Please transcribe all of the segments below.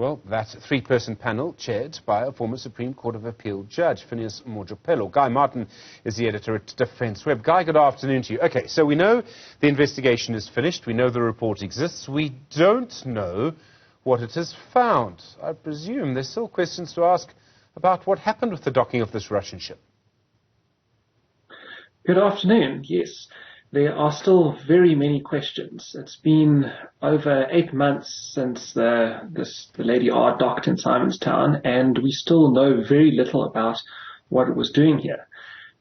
Well, that three-person panel, chaired by a former Supreme Court of Appeal judge, Phineas Mojapelo. Guy Martin is the editor at Defenceweb. Guy, good afternoon to you. Okay, so we know the investigation is finished. We know the report exists. We don't know what it has found. I presume there's still questions to ask about what happened with the docking of this Russian ship. Good afternoon. Yes, there are still very many questions. It's been over 8 months since the Lady R docked in Simonstown, and we still know very little about what it was doing here.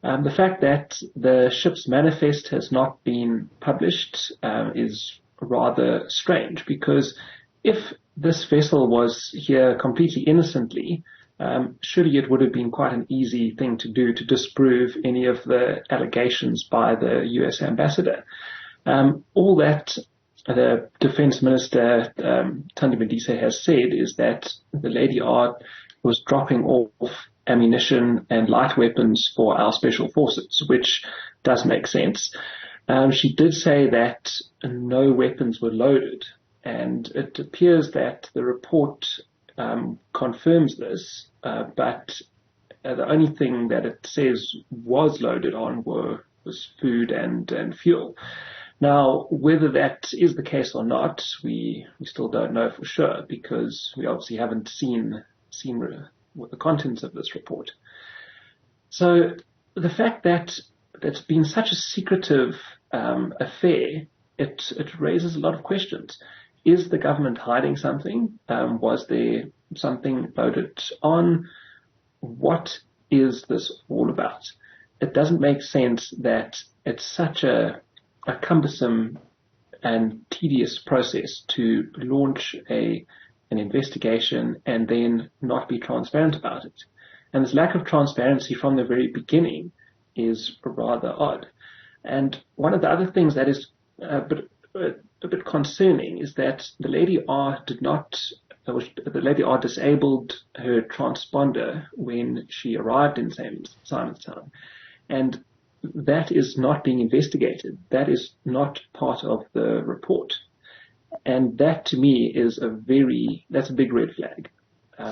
The fact that the ship's manifest has not been published is rather strange, because if this vessel was here completely innocently, surely it would have been quite an easy thing to do to disprove any of the allegations by the US ambassador. All that the Defense Minister, Thandi Modise, has said is that the Lady R was dropping off ammunition and light weapons for our special forces, which does make sense. She did say that no weapons were loaded, and it appears that the report confirms this, but the only thing that it says was loaded on was food and fuel. Now, whether that is the case or not, we still don't know for sure, because we obviously haven't seen the contents of this report. So the fact that it's been such a secretive affair, it raises a lot of questions. Is the government hiding something? Was there something loaded on? What is this all about? It doesn't make sense that it's such a cumbersome and tedious process to launch an investigation and then not be transparent about it. And this lack of transparency from the very beginning is rather odd. And one of the other things that is a bit concerning is that the Lady R disabled her transponder when she arrived in Simonstown, and that is not being investigated. That is not part of the report, and that to me is that's a big red flag.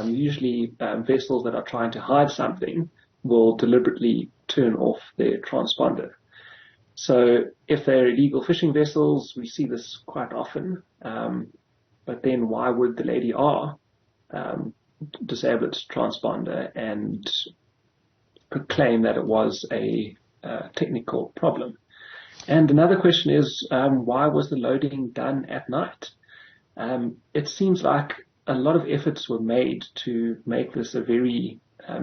Usually vessels that are trying to hide something will deliberately turn off their transponder. So if they're illegal fishing vessels, we see this quite often. But then why would the Lady R disable its transponder and proclaim that it was a technical problem? And another question is, why was the loading done at night? It seems like a lot of efforts were made to make this a very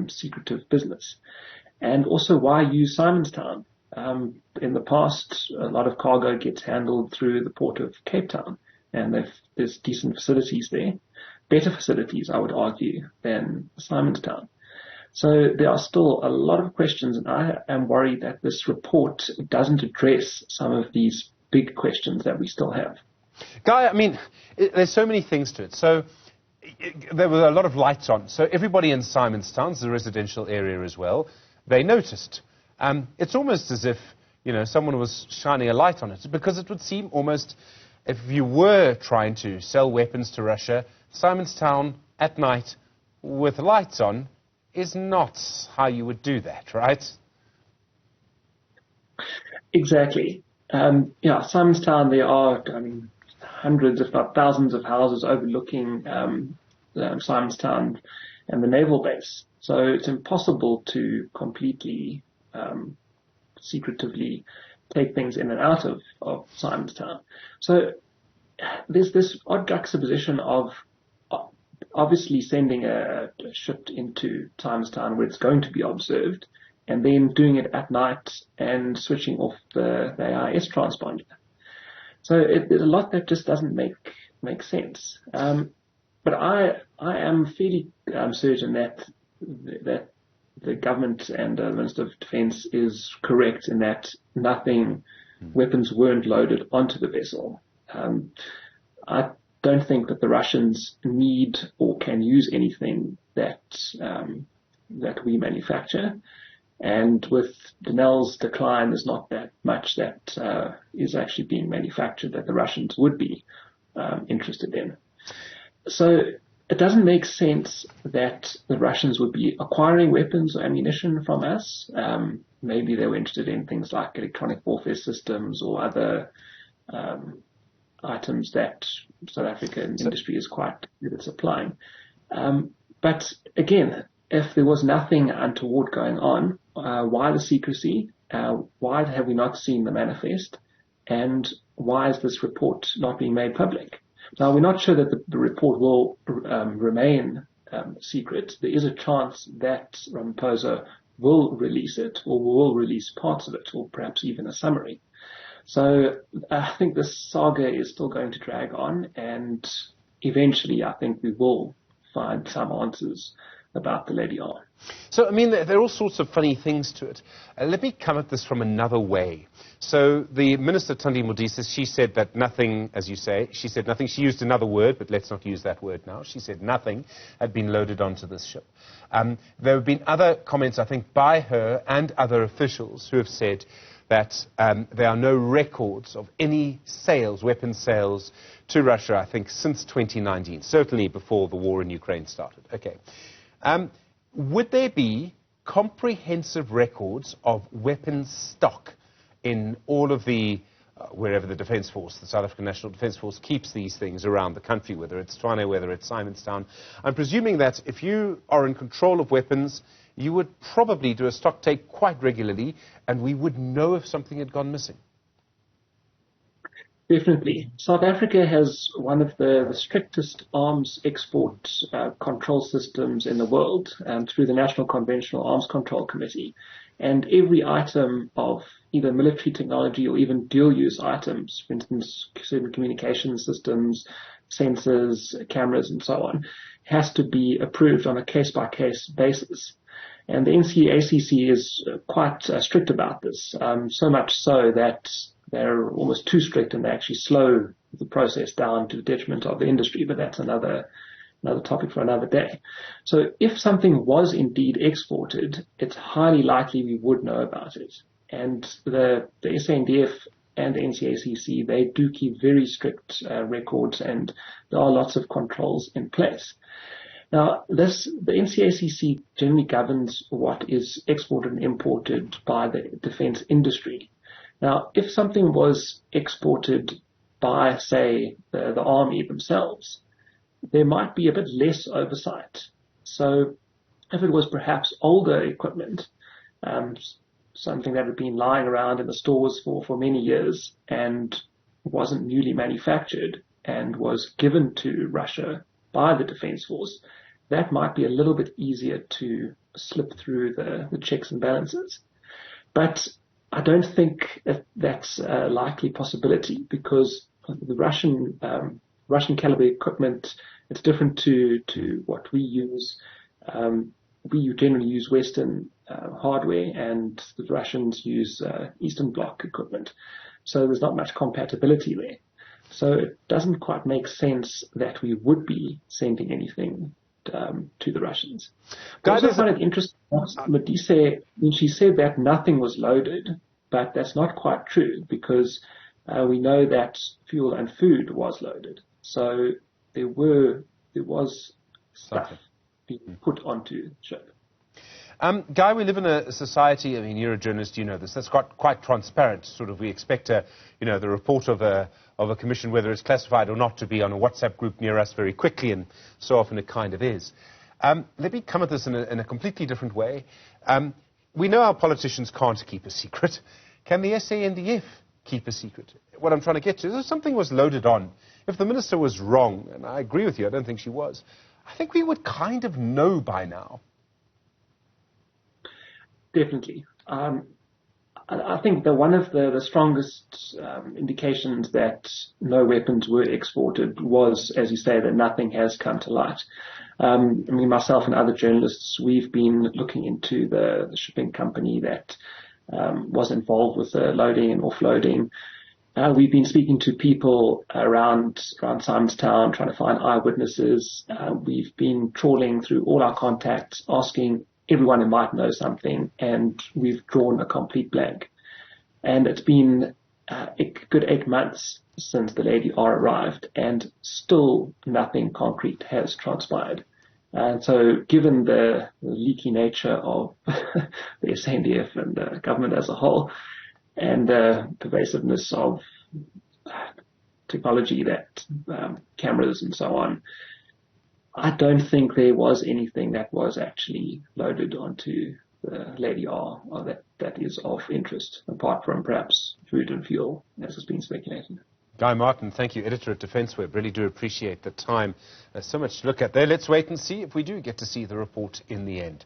secretive business. And also, why use Simonstown? In the past, a lot of cargo gets handled through the port of Cape Town, and there's decent facilities there, better facilities, I would argue, than Simonstown. So there are still a lot of questions, and I am worried that this report doesn't address some of these big questions that we still have. Guy, I mean, there's so many things to it. So there were a lot of lights on. So everybody in Simonstown, it's a residential area as well, they noticed. It's almost as if, someone was shining a light on it, because it would seem almost, if you were trying to sell weapons to Russia, Simonstown at night with lights on is not how you would do that, right? Exactly. Simonstown, there are, hundreds, if not thousands of houses overlooking Simonstown and the naval base. So it's impossible to completely secretively take things in and out of Simonstown. So there's this odd juxtaposition of obviously sending a ship into Simonstown where it's going to be observed, and then doing it at night and switching off the AIS transponder. So there's a lot that just doesn't make sense. But I am fairly certain that the government and the Minister of Defence is correct in that weapons weren't loaded onto the vessel. I don't think that the Russians need or can use anything that we manufacture. And with Denel's decline, there's not that much that is actually being manufactured that the Russians would be interested in. So it doesn't make sense that the Russians would be acquiring weapons or ammunition from us. Maybe they were interested in things like electronic warfare systems or other items that South African industry is quite good at supplying. But again, if there was nothing untoward going on, why the secrecy? Why have we not seen the manifest? And why is this report not being made public? Now, we're not sure that the report will remain secret. There is a chance that Ramaphosa will release it, or will release parts of it, or perhaps even a summary. So I think this saga is still going to drag on, and eventually I think we will find some answers about the Lady R. So, I mean, there are all sorts of funny things to it. Let me come at this from another way. So, the Minister, Thandi Modise, she said that nothing, as you say, she said nothing. She used another word, but let's not use that word now. She said nothing had been loaded onto this ship. There have been other comments, I think, by her and other officials who have said that there are no records of any sales, weapon sales to Russia, I think, since 2019, certainly before the war in Ukraine started. Okay. Would there be comprehensive records of weapons stock in all of the, wherever the Defence Force, the South African National Defence Force, keeps these things around the country, whether it's Tshwane, whether it's Simonstown? I'm presuming that if you are in control of weapons, you would probably do a stock take quite regularly, and we would know if something had gone missing. Definitely. South Africa has one of the strictest arms export control systems in the world, through the National Conventional Arms Control Committee. And every item of either military technology or even dual-use items, for instance, certain communication systems, sensors, cameras, and so on, has to be approved on a case-by-case basis. And the NCACC is quite strict about this, so much so that they're almost too strict, and they actually slow the process down to the detriment of the industry, but that's another topic for another day. So if something was indeed exported, it's highly likely we would know about it. And the SANDF and the NCACC, they do keep very strict records, and there are lots of controls in place. Now, the NCACC generally governs what is exported and imported by the defense industry. Now, if something was exported by, say, the army themselves, there might be a bit less oversight. So if it was perhaps older equipment, something that had been lying around in the stores for many years and wasn't newly manufactured and was given to Russia by the Defence Force, that might be a little bit easier to slip through the checks and balances. But I don't think that's a likely possibility, because the Russian caliber equipment, it's different to what we use. We generally use Western hardware, and the Russians use Eastern Bloc equipment. So there's not much compatibility there. So it doesn't quite make sense that we would be sending anything to the Russians. I also find it interesting, Modise, when she said that nothing was loaded, but that's not quite true, because we know that fuel and food was loaded. So there was stuff being put onto the ship. Guy, we live in a society, I mean, you're a journalist, you know this, that's quite transparent. Sort of, we expect the report of a commission, whether it's classified or not, to be on a WhatsApp group near us very quickly, and so often it kind of is. Let me come at this in a completely different way. We know our politicians can't keep a secret. Can the SANDF keep a secret? What I'm trying to get to is, if something was loaded on, if the minister was wrong, and I agree with you, I don't think she was, I think we would kind of know by now. Definitely. I think that one of the strongest indications that no weapons were exported was, as you say, that nothing has come to light. I mean, myself and other journalists, we've been looking into the shipping company that was involved with the loading and offloading. We've been speaking to people around Simonstown, trying to find eyewitnesses. We've been trawling through all our contacts, asking everyone who might know something, and we've drawn a complete blank. And it's been a good 8 months since the Lady R arrived, and still nothing concrete has transpired. And so, given the leaky nature of the SANDF and the government as a whole, and the pervasiveness of technology, that cameras and so on, I don't think there was anything that was actually loaded onto the Lady R or that is of interest, apart from perhaps food and fuel, as has been speculated. Guy Martin, thank you, editor at Defenceweb. Really do appreciate the time. There's so much to look at there. Let's wait and see if we do get to see the report in the end.